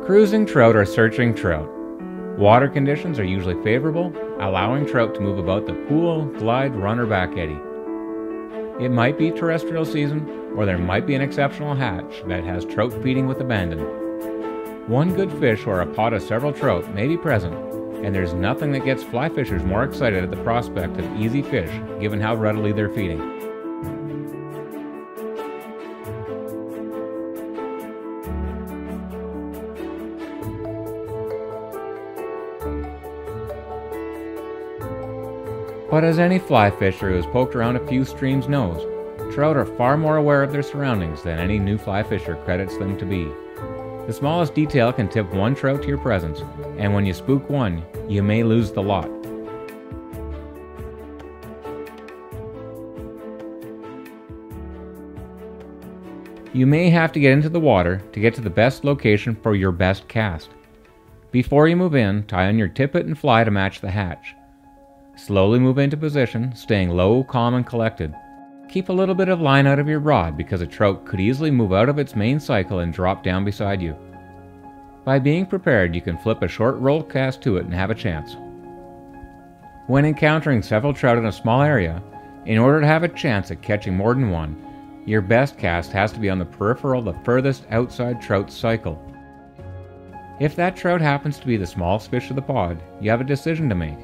Cruising trout or searching trout. Water conditions are usually favorable, allowing trout to move about the pool, glide, run, or back eddy. It might be terrestrial season, or there might be an exceptional hatch that has trout feeding with abandon. One good fish or a pod of several trout may be present, and there's nothing that gets fly fishers more excited at the prospect of easy fish, given how readily they're feeding. But as any fly fisher who has poked around a few streams knows, trout are far more aware of their surroundings than any new fly fisher credits them to be. The smallest detail can tip one trout to your presence, and when you spook one, you may lose the lot. You may have to get into the water to get to the best location for your best cast. Before you move in, tie on your tippet and fly to match the hatch. Slowly move into position, staying low, calm, and collected. Keep a little bit of line out of your rod because a trout could easily move out of its main cycle and drop down beside you. By being prepared, you can flip a short roll cast to it and have a chance. When encountering several trout in a small area, in order to have a chance at catching more than one, your best cast has to be on the peripheral, the furthest outside trout's cycle. If that trout happens to be the smallest fish of the pod, you have a decision to make.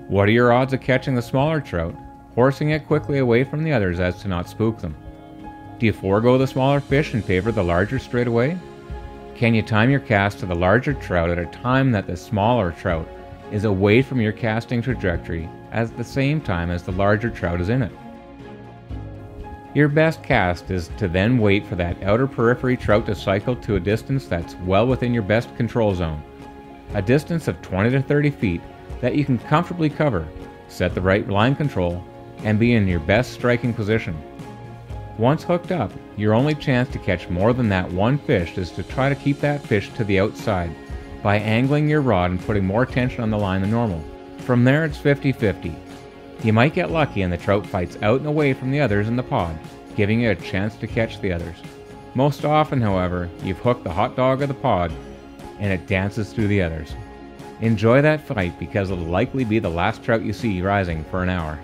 What are your odds of catching the smaller trout, horsing it quickly away from the others as to not spook them? Do you forego the smaller fish and favor the larger straight away? Can you time your cast to the larger trout at a time that the smaller trout is away from your casting trajectory at the same time as the larger trout is in it? Your best cast is to then wait for that outer periphery trout to cycle to a distance that's well within your best control zone, a distance of 20 to 30 feet that you can comfortably cover, set the right line control, and be in your best striking position. Once hooked up, your only chance to catch more than that one fish is to try to keep that fish to the outside by angling your rod and putting more tension on the line than normal. From there it's 50-50. You might get lucky and the trout fights out and away from the others in the pod, giving you a chance to catch the others. Most often, however, you've hooked the hot dog of the pod and it dances through the others. Enjoy that fight because it'll likely be the last trout you see rising for an hour.